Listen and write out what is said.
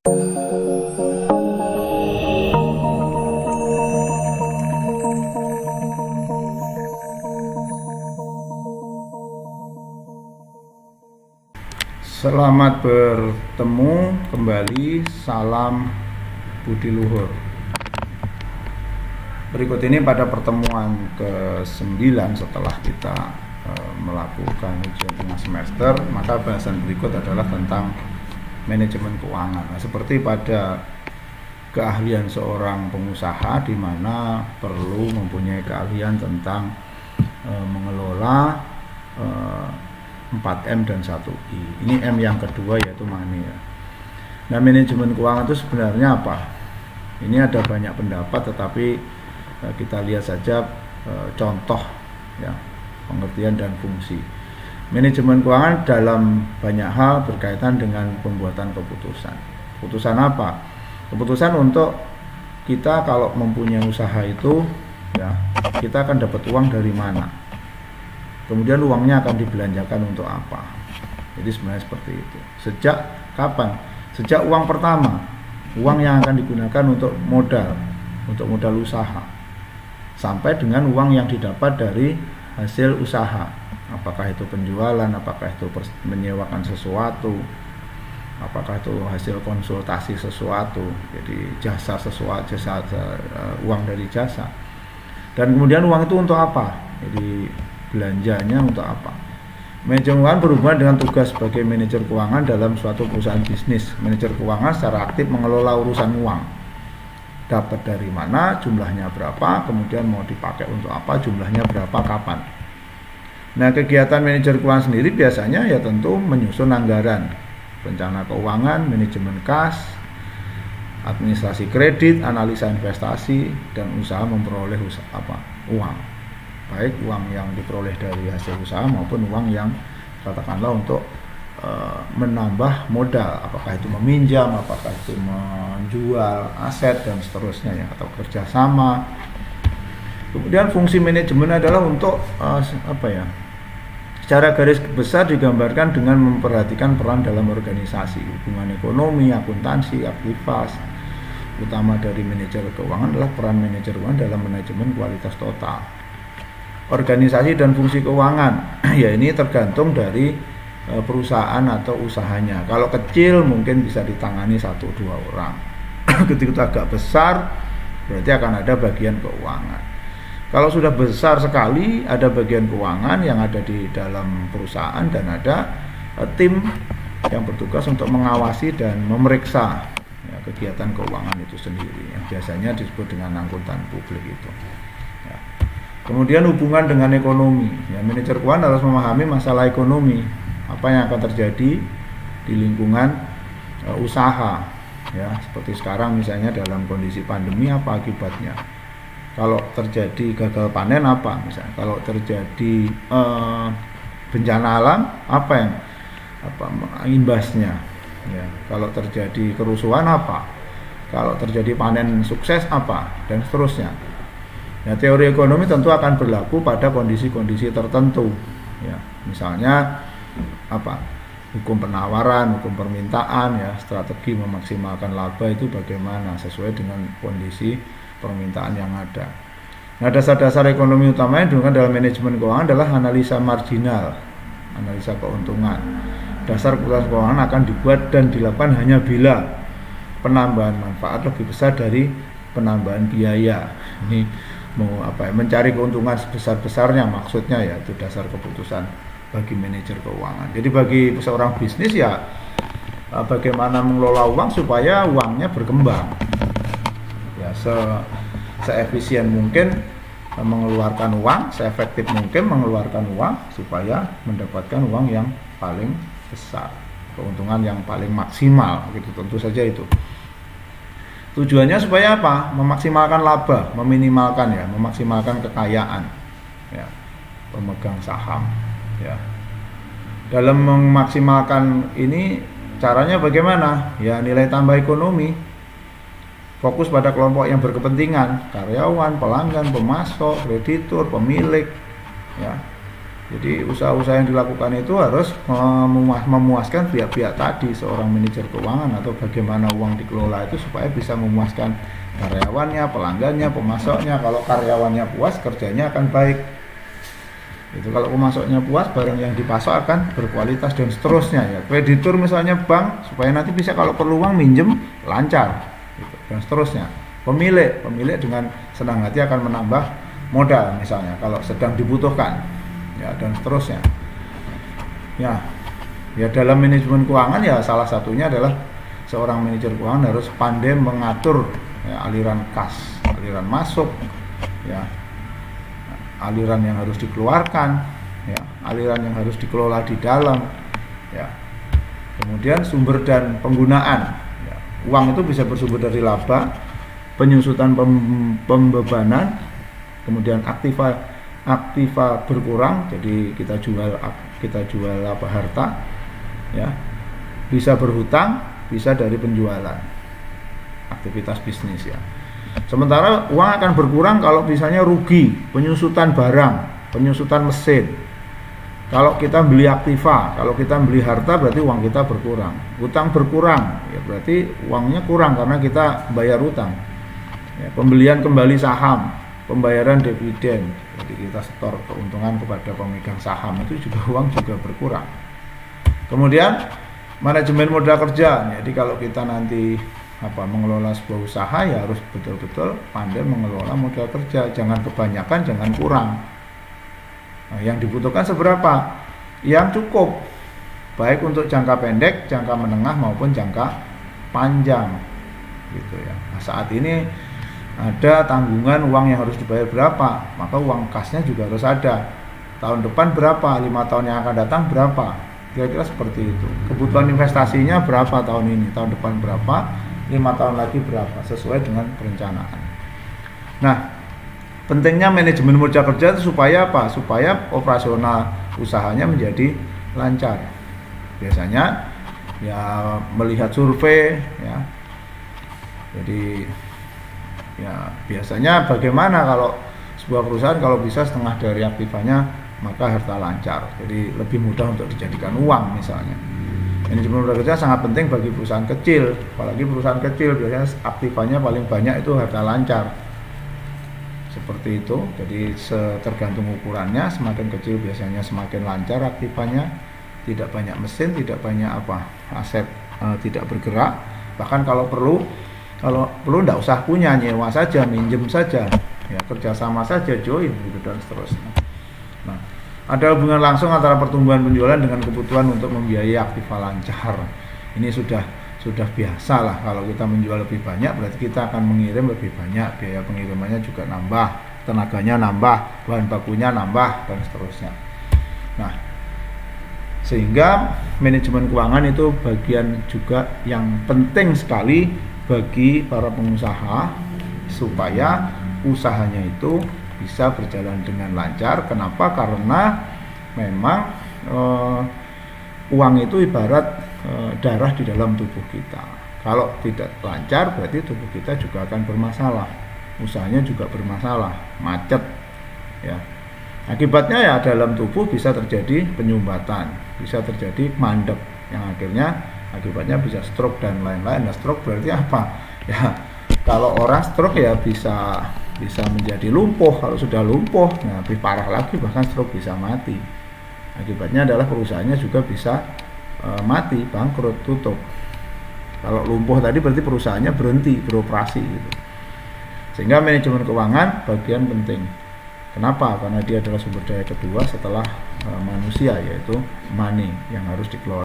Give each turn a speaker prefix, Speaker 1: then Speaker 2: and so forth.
Speaker 1: Selamat bertemu kembali, salam budi luhur. Berikut ini pada pertemuan ke-9 setelah kita melakukan ujian tengah semester, maka bahasan berikut adalah tentang manajemen keuangan. Nah, seperti pada keahlian seorang pengusaha di mana perlu mempunyai keahlian tentang mengelola 4M dan 1I. Ini M yang kedua yaitu money ya. Nah, manajemen keuangan itu sebenarnya apa? Ini ada banyak pendapat, tetapi kita lihat saja contoh ya, pengertian dan fungsi. Manajemen keuangan dalam banyak hal berkaitan dengan pembuatan keputusan. Keputusan apa? Keputusan untuk kita kalau mempunyai usaha itu ya, kita akan dapat uang dari mana? Kemudian uangnya akan dibelanjakan untuk apa? Jadi sebenarnya seperti itu. Sejak kapan? Sejak uang pertama, uang yang akan digunakan untuk modal usaha, sampai dengan uang yang didapat dari hasil usaha. Apakah itu penjualan, apakah itu menyewakan sesuatu, apakah itu hasil konsultasi sesuatu, jadi jasa sesuatu, uang dari jasa. Dan kemudian uang itu untuk apa? Jadi belanjanya untuk apa? Manajemen keuangan berhubungan dengan tugas sebagai manajer keuangan dalam suatu perusahaan bisnis. Manajer keuangan secara aktif mengelola urusan uang. Dapat dari mana, jumlahnya berapa, kemudian mau dipakai untuk apa, jumlahnya berapa, kapan. Nah, kegiatan manajer keuangan sendiri biasanya ya tentu menyusun anggaran, rencana keuangan, manajemen kas, administrasi kredit, analisa investasi, dan usaha memperoleh uang. Baik uang yang diperoleh dari hasil usaha maupun uang yang katakanlah untuk menambah modal, apakah itu meminjam, apakah itu menjual aset dan seterusnya ya, atau kerjasama. Kemudian fungsi manajemen adalah untuk secara garis besar digambarkan dengan memperhatikan peran dalam organisasi, hubungan ekonomi, akuntansi, aktivitas. Utama dari manajer keuangan adalah peran manajer keuangan dalam manajemen kualitas total. Organisasi dan fungsi keuangan, ya ini tergantung dari perusahaan atau usahanya. Kalau kecil mungkin bisa ditangani 1-2 orang. Ketika agak besar berarti akan ada bagian keuangan. Kalau sudah besar sekali, ada bagian keuangan yang ada di dalam perusahaan dan ada tim yang bertugas untuk mengawasi dan memeriksa ya, kegiatan keuangan itu sendiri, yang biasanya disebut dengan akuntan publik itu. Ya. Kemudian hubungan dengan ekonomi. Ya, manajer keuangan harus memahami masalah ekonomi, apa yang akan terjadi di lingkungan usaha. Ya, seperti sekarang misalnya dalam kondisi pandemi, apa akibatnya? Kalau terjadi gagal panen apa misalnya? Kalau terjadi bencana alam apa imbasnya? Ya, kalau terjadi kerusuhan apa? Kalau terjadi panen sukses apa? Dan seterusnya. Nah, teori ekonomi tentu akan berlaku pada kondisi-kondisi tertentu. Ya, misalnya hukum penawaran, hukum permintaan, ya, strategi memaksimalkan laba itu bagaimana sesuai dengan kondisi permintaan yang ada. Nah, dasar-dasar ekonomi utama yang digunakan dalam manajemen keuangan adalah analisa marginal, analisa keuntungan. Dasar keputusan keuangan akan dibuat dan dilakukan hanya bila penambahan manfaat lebih besar dari penambahan biaya. Ini mencari keuntungan sebesar-besarnya maksudnya, ya itu dasar keputusan bagi manajer keuangan. Jadi bagi seorang bisnis ya bagaimana mengelola uang supaya uangnya berkembang. Ya, seefisien mungkin mengeluarkan uang, seefektif mungkin mengeluarkan uang supaya mendapatkan uang yang paling besar, keuntungan yang paling maksimal gitu, tentu saja itu. Tujuannya supaya apa? Memaksimalkan laba, memaksimalkan kekayaan ya, pemegang saham ya. Dalam memaksimalkan ini caranya bagaimana? Ya nilai tambah ekonomi. Fokus pada kelompok yang berkepentingan, karyawan, pelanggan, pemasok, kreditur, pemilik ya. Jadi usaha-usaha yang dilakukan itu harus memuaskan pihak-pihak tadi, seorang manajer keuangan, atau bagaimana uang dikelola itu supaya bisa memuaskan karyawannya, pelanggannya, pemasoknya. Kalau karyawannya puas, kerjanya akan baik. Itu kalau pemasoknya puas, barang yang dipasok akan berkualitas dan seterusnya ya. Kreditur misalnya bank, supaya nanti bisa kalau perlu uang minjem lancar gitu, dan seterusnya. Pemilik dengan senang hati akan menambah modal misalnya kalau sedang dibutuhkan ya, dan seterusnya. Ya dalam manajemen keuangan ya salah satunya adalah seorang manajer keuangan harus pandai mengatur ya, aliran kas, aliran masuk ya, aliran yang harus dikeluarkan ya, aliran yang harus dikelola di dalam ya. Kemudian sumber dan penggunaan ya. Uang itu bisa bersumber dari laba, penyusutan pembebanan, kemudian aktiva berkurang, jadi kita jual apa, harta ya, bisa berhutang, bisa dari penjualan aktivitas bisnis ya. Sementara uang akan berkurang kalau misalnya rugi, penyusutan barang, penyusutan mesin. Kalau kita beli aktiva, kalau kita beli harta, berarti uang kita berkurang. Utang berkurang, ya berarti uangnya kurang karena kita bayar utang. Ya, pembelian kembali saham, pembayaran dividen, jadi kita setor keuntungan kepada pemegang saham, itu juga uang juga berkurang. Kemudian manajemen modal kerja, jadi kalau kita nanti mengelola sebuah usaha ya harus betul-betul pandai mengelola modal kerja, jangan kebanyakan, jangan kurang. Nah, yang dibutuhkan seberapa? Yang cukup, baik untuk jangka pendek, jangka menengah maupun jangka panjang, gitu ya. Nah, saat ini ada tanggungan uang yang harus dibayar berapa, maka uang kasnya juga harus ada. Tahun depan berapa, 5 tahun yang akan datang berapa, kira-kira seperti itu. Kebutuhan investasinya berapa tahun ini, tahun depan berapa, 5 tahun lagi berapa, sesuai dengan perencanaan. Nah, pentingnya manajemen modal kerja itu supaya apa? Supaya operasional usahanya menjadi lancar. Biasanya ya melihat survei ya. Jadi ya biasanya bagaimana kalau sebuah perusahaan kalau bisa setengah dari aktifanya maka harta lancar. Jadi lebih mudah untuk dijadikan uang misalnya. Manajemen modal kerja sangat penting bagi perusahaan kecil, apalagi perusahaan kecil biasanya aktifannya paling banyak itu harta lancar. Seperti itu, jadi tergantung ukurannya, semakin kecil biasanya semakin lancar aktifannya, tidak banyak mesin, tidak banyak aset tidak bergerak, bahkan kalau perlu tidak usah punya, nyewa saja, minjem saja, ya kerjasama saja, join gitu dan seterusnya. Nah, ada hubungan langsung antara pertumbuhan penjualan dengan kebutuhan untuk membiayai aktiva lancar. Ini sudah biasa lah, kalau kita menjual lebih banyak berarti kita akan mengirim lebih banyak, biaya pengirimannya juga nambah, tenaganya nambah, bahan bakunya nambah dan seterusnya. Nah, sehingga manajemen keuangan itu bagian juga yang penting sekali bagi para pengusaha supaya usahanya itu bisa berjalan dengan lancar. Kenapa? Karena memang uang itu ibarat darah di dalam tubuh kita. Kalau tidak lancar berarti tubuh kita juga akan bermasalah, usahanya juga bermasalah, macet ya. Akibatnya ya dalam tubuh bisa terjadi penyumbatan, bisa terjadi mandek yang akhirnya akibatnya bisa stroke dan lain-lain. Nah, stroke berarti apa? Ya kalau orang stroke ya bisa menjadi lumpuh. Kalau sudah lumpuh, nah lebih parah lagi, bahkan stroke bisa mati. Akibatnya adalah perusahaannya juga bisa mati, bangkrut, tutup. Kalau lumpuh tadi berarti perusahaannya berhenti beroperasi gitu. Sehingga manajemen keuangan bagian penting. Kenapa? Karena dia adalah sumber daya kedua setelah manusia, yaitu money yang harus dikelola.